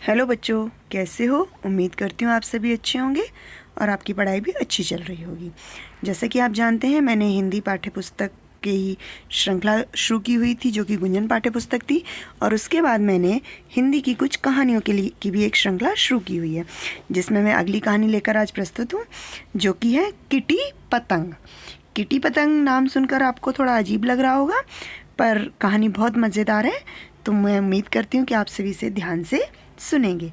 Hello बच्चों, कैसे हो? उम्मीद करती हूँ आप सभी अच्छे होंगे और आपकी पढ़ाई भी अच्छी चल रही होगी। जैसे कि आप जानते हैं, मैंने हिंदी पाठ्यपुस्तक की श्रृंखला शुरू की हुई थी जो कि गुंजन पाठ्यपुस्तक थी, और उसके बाद मैंने हिंदी की कुछ कहानियों के लिए की भी एक श्रृंखला शुरू की हुई है, जिसमें मैं अगली कहानी लेकर आज प्रस्तुत हूँ, जो कि है किटी पतंग। किटी पतंग नाम सुनकर आपको थोड़ा अजीब लग रहा होगा, पर कहानी बहुत मज़ेदार है, तो मैं उम्मीद करती हूँ कि आप सभी इसे ध्यान से सुनेंगे।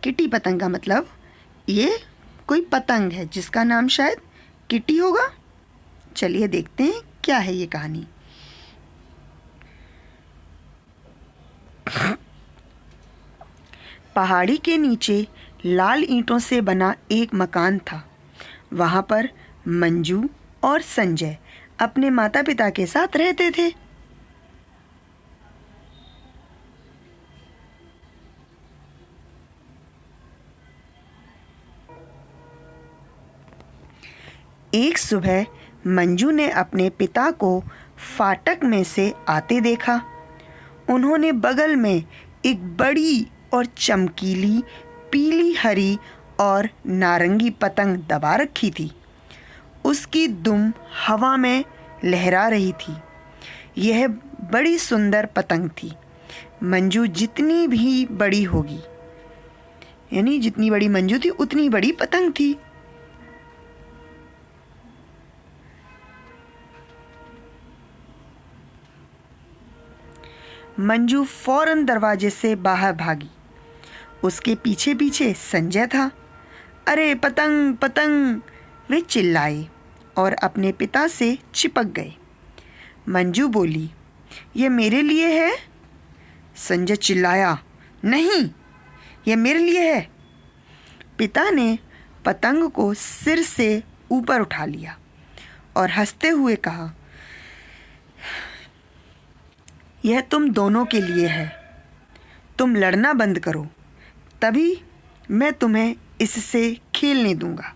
किटी पतंग का मतलब ये कोई पतंग है जिसका नाम शायद किटी होगा। चलिए देखते हैं क्या है ये कहानी। पहाड़ी के नीचे लाल ईंटों से बना एक मकान था। वहाँ पर मंजू और संजय अपने माता पिता के साथ रहते थे। एक सुबह मंजू ने अपने पिता को फाटक में से आते देखा। उन्होंने बगल में एक बड़ी और चमकीली पीली, हरी और नारंगी पतंग दबा रखी थी। उसकी दुम हवा में लहरा रही थी। यह बड़ी सुंदर पतंग थी। मंजू जितनी भी बड़ी होगी, यानी जितनी बड़ी मंजू थी उतनी बड़ी पतंग थी। मंजू फौरन दरवाजे से बाहर भागी। उसके पीछे पीछे संजय था। अरे पतंग पतंग, वे चिल्लाए और अपने पिता से चिपक गए। मंजू बोली, ये मेरे लिए है। संजय चिल्लाया, नहीं, यह मेरे लिए है। पिता ने पतंग को सिर से ऊपर उठा लिया और हंसते हुए कहा, यह तुम दोनों के लिए है। तुम लड़ना बंद करो, तभी मैं तुम्हें इससे खेलने दूंगा।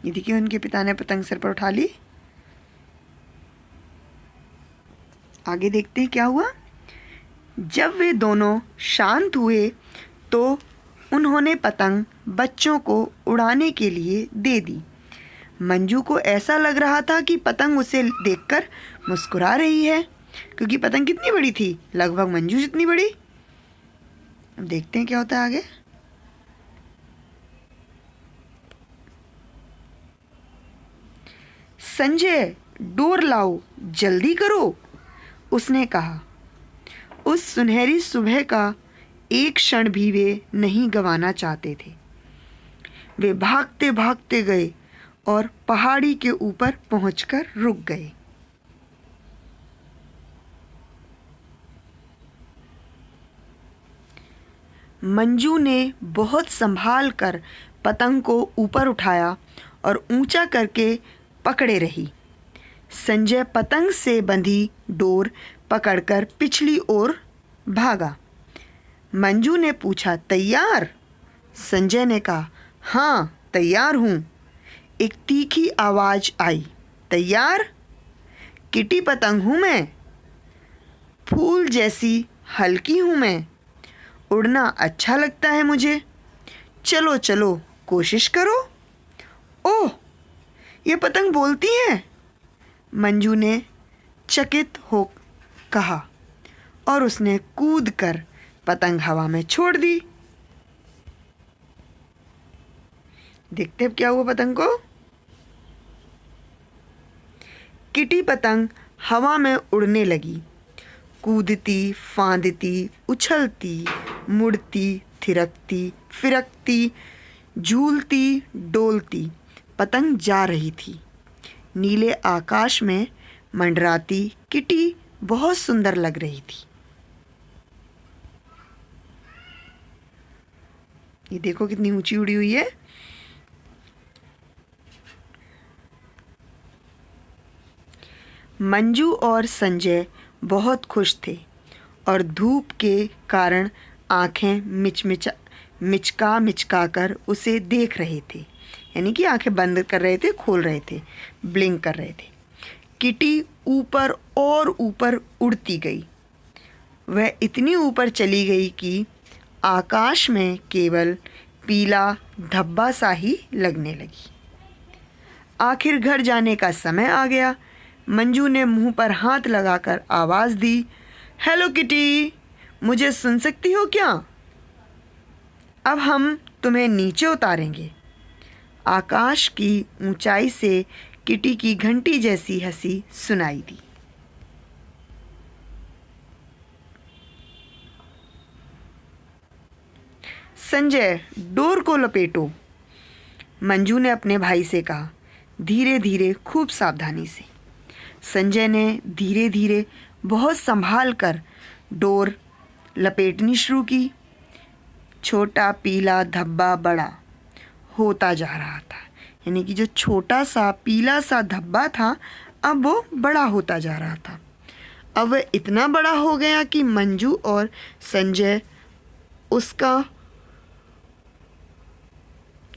ये देखिए, उनके पिता ने पतंग सिर पर उठा ली। आगे देखते हैं क्या हुआ। जब वे दोनों शांत हुए तो उन्होंने पतंग बच्चों को उड़ाने के लिए दे दी। मंजू को ऐसा लग रहा था कि पतंग उसे देखकर मुस्कुरा रही है, क्योंकि पतंग कितनी बड़ी थी, लगभग मंजू जितनी बड़ी। अब देखते हैं क्या होता है आगे। संजय, डोर लाओ, जल्दी करो, उसने कहा। उस सुनहरी सुबह का एक क्षण भी वे नहीं गंवाना चाहते थे। वे भागते भागते गए और पहाड़ी के ऊपर पहुंचकर रुक गए। मंजू ने बहुत संभाल कर पतंग को ऊपर उठाया और ऊंचा करके पकड़े रही। संजय पतंग से बंधी डोर पकड़कर पिछली ओर भागा। मंजू ने पूछा, तैयार? संजय ने कहा, हाँ तैयार हूँ। एक तीखी आवाज आई, तैयार? किटी पतंग हूँ मैं, फूल जैसी हल्की हूँ मैं, उड़ना अच्छा लगता है मुझे, चलो चलो कोशिश करो। ओह, ये पतंग बोलती है, मंजू ने चकित हो कहा, और उसने कूद कर पतंग हवा में छोड़ दी। देखते अब क्या हुआ पतंग को। किटी पतंग हवा में उड़ने लगी, कूदती, फांदती, उछलती, मुड़ती, थिरकती, फिरकती, झूलती, डोलती पतंग जा रही थी। नीले आकाश में मंडराती किटी बहुत सुंदर लग रही थी। ये देखो कितनी ऊंची उड़ी हुई है। मंजू और संजय बहुत खुश थे और धूप के कारण आंखें मिचका मिचका कर उसे देख रहे थे, यानी कि आंखें बंद कर रहे थे, खोल रहे थे, ब्लिंक कर रहे थे। किटी ऊपर और ऊपर उड़ती गई। वह इतनी ऊपर चली गई कि आकाश में केवल पीला धब्बा सा ही लगने लगी। आखिर घर जाने का समय आ गया। मंजू ने मुंह पर हाथ लगाकर आवाज़ दी, हेलो किटी, मुझे सुन सकती हो क्या? अब हम तुम्हें नीचे उतारेंगे। आकाश की ऊंचाई से किटी की घंटी जैसी हंसी सुनाई दी। संजय, डोर को लपेटो, मंजू ने अपने भाई से कहा, धीरे धीरे, खूब सावधानी से। संजय ने धीरे धीरे बहुत संभाल कर डोर लपेटनी शुरू की। छोटा पीला धब्बा बड़ा होता जा रहा था, यानी कि जो छोटा सा पीला सा धब्बा था अब वो बड़ा होता जा रहा था। अब वह इतना बड़ा हो गया कि मंजू और संजय उसका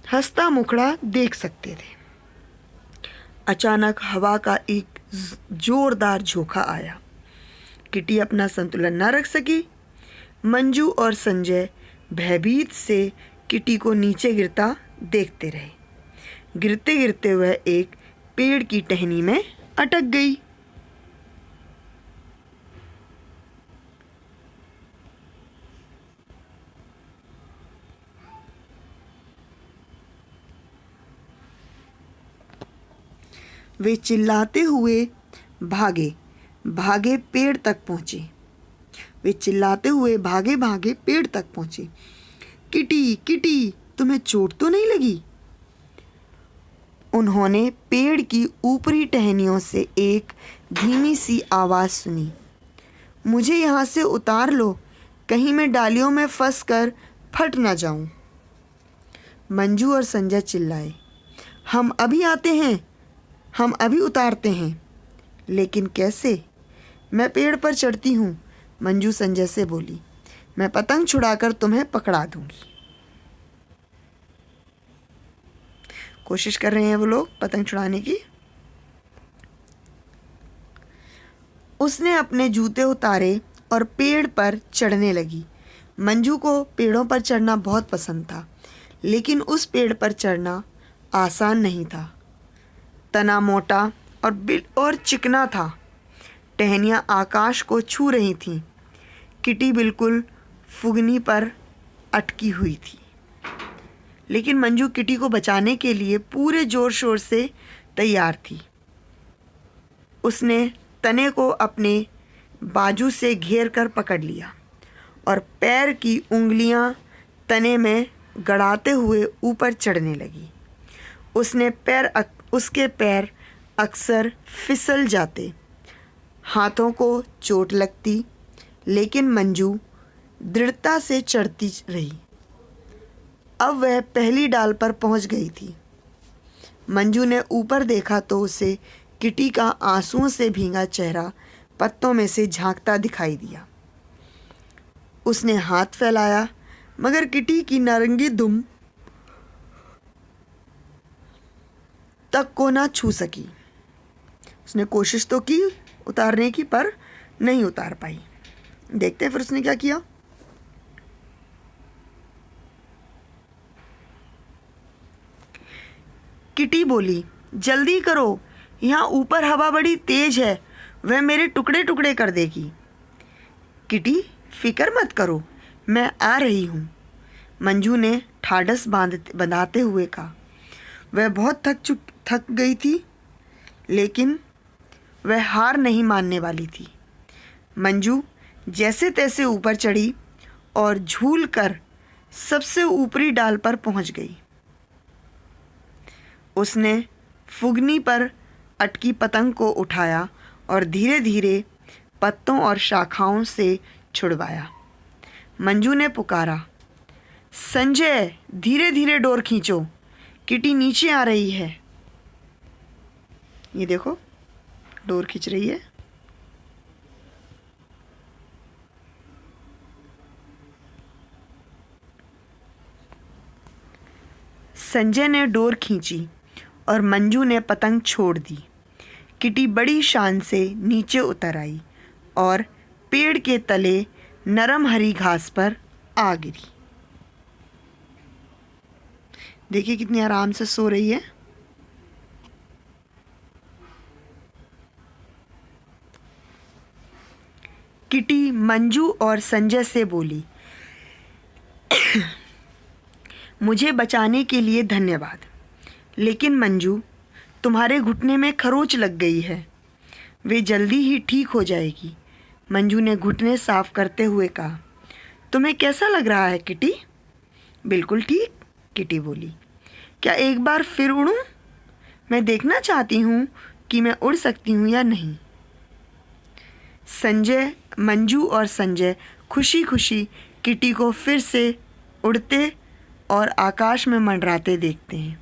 हंसता मुखड़ा देख सकते थे। अचानक हवा का एक जोरदार झोंका आया। किटी अपना संतुलन न रख सकी। मंजू और संजय भयभीत से किटी को नीचे गिरता देखते रहे। गिरते गिरते वह एक पेड़ की टहनी में अटक गई। वे चिल्लाते हुए भागे भागे पेड़ तक पहुंचे। वे चिल्लाते हुए भागे भागे पेड़ तक पहुंचे। किटी, किटी, तुम्हें चोट तो नहीं लगी? उन्होंने पेड़ की ऊपरी टहनियों से एक धीमी सी आवाज़ सुनी, मुझे यहाँ से उतार लो, कहीं मैं डालियों में फंस कर फट ना जाऊं। मंजू और संजय चिल्लाए, हम अभी आते हैं, हम अभी उतारते हैं। लेकिन कैसे? मैं पेड़ पर चढ़ती हूँ, मंजू संजय से बोली। मैं पतंग छुड़ाकर तुम्हें पकड़ा दूंगी। कोशिश कर रहे हैं वो लोग पतंग छुड़ाने की। उसने अपने जूते उतारे और पेड़ पर चढ़ने लगी। मंजू को पेड़ों पर चढ़ना बहुत पसंद था, लेकिन उस पेड़ पर चढ़ना आसान नहीं था। तना मोटा और चिकना था। टहनियाँ आकाश को छू रही थीं। किटी बिल्कुल फुगनी पर अटकी हुई थी, लेकिन मंजू किटी को बचाने के लिए पूरे जोर शोर से तैयार थी। उसने तने को अपने बाजू से घेर कर पकड़ लिया और पैर की उंगलियां तने में गड़ाते हुए ऊपर चढ़ने लगी। उसके पैर अक्सर फिसल जाते, हाथों को चोट लगती, लेकिन मंजू दृढ़ता से चढ़ती रही। अब वह पहली डाल पर पहुंच गई थी। मंजू ने ऊपर देखा तो उसे किटी का आंसुओं से भींगा चेहरा पत्तों में से झांकता दिखाई दिया। उसने हाथ फैलाया, मगर किटी की नारंगी दुम तक को ना छू सकी। उसने कोशिश तो की उतारने की, पर नहीं उतार पाई। देखते हैं फिर उसने क्या किया। किटी बोली, जल्दी करो, यहाँ ऊपर हवा बड़ी तेज है, वह मेरे टुकड़े टुकड़े कर देगी। किटी, फिक्र मत करो, मैं आ रही हूँ, मंजू ने ठाडस बंधाते हुए कहा। वह बहुत थक गई थी, लेकिन वह हार नहीं मानने वाली थी। मंजू जैसे तैसे ऊपर चढ़ी और झूल कर सबसे ऊपरी डाल पर पहुंच गई। उसने फुगनी पर अटकी पतंग को उठाया और धीरे धीरे पत्तों और शाखाओं से छुड़वाया। मंजू ने पुकारा, संजय, धीरे धीरे डोर खींचो, किटी नीचे आ रही है। ये देखो, डोर खींच रही है। संजय ने डोर खींची और मंजू ने पतंग छोड़ दी। किटी बड़ी शान से नीचे उतर आई और पेड़ के तले नरम हरी घास पर आ गिरी। देखिए कितनी आराम से सो रही है। किटी मंजू और संजय से बोली, मुझे बचाने के लिए धन्यवाद, लेकिन मंजू, तुम्हारे घुटने में खरोंच लग गई है। वे जल्दी ही ठीक हो जाएगी। मंजू ने घुटने साफ करते हुए कहा। तुम्हें कैसा लग रहा है किटी? बिल्कुल ठीक, किटी बोली। क्या एक बार फिर उड़ूं? मैं देखना चाहती हूँ कि मैं उड़ सकती हूँ या नहीं। मंजू और संजय खुशी खुशी किटी को फिर से उड़ते और आकाश में मंडराते देखते हैं।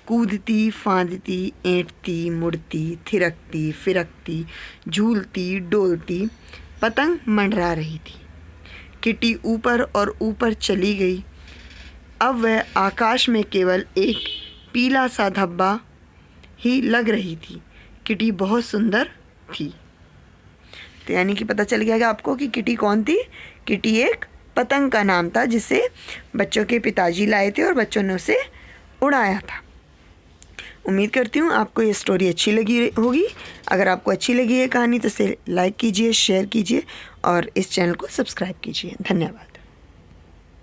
कूदती, फांदती, ऐंठती, मुड़ती, थिरकती, फिरकती, झूलती, डोलती पतंग मंडरा रही थी। किटी ऊपर और ऊपर चली गई। अब वह आकाश में केवल एक पीला सा धब्बा ही लग रही थी। किटी बहुत सुंदर थी। तो यानी कि पता चल गया कि आपको कि किटी कौन थी। किटी एक पतंग का नाम था जिसे बच्चों के पिताजी लाए थे और बच्चों ने उसे उड़ाया था। उम्मीद करती हूँ आपको ये स्टोरी अच्छी लगी होगी। अगर आपको अच्छी लगी है कहानी तो इसे लाइक कीजिए, शेयर कीजिए और इस चैनल को सब्सक्राइब कीजिए। धन्यवाद।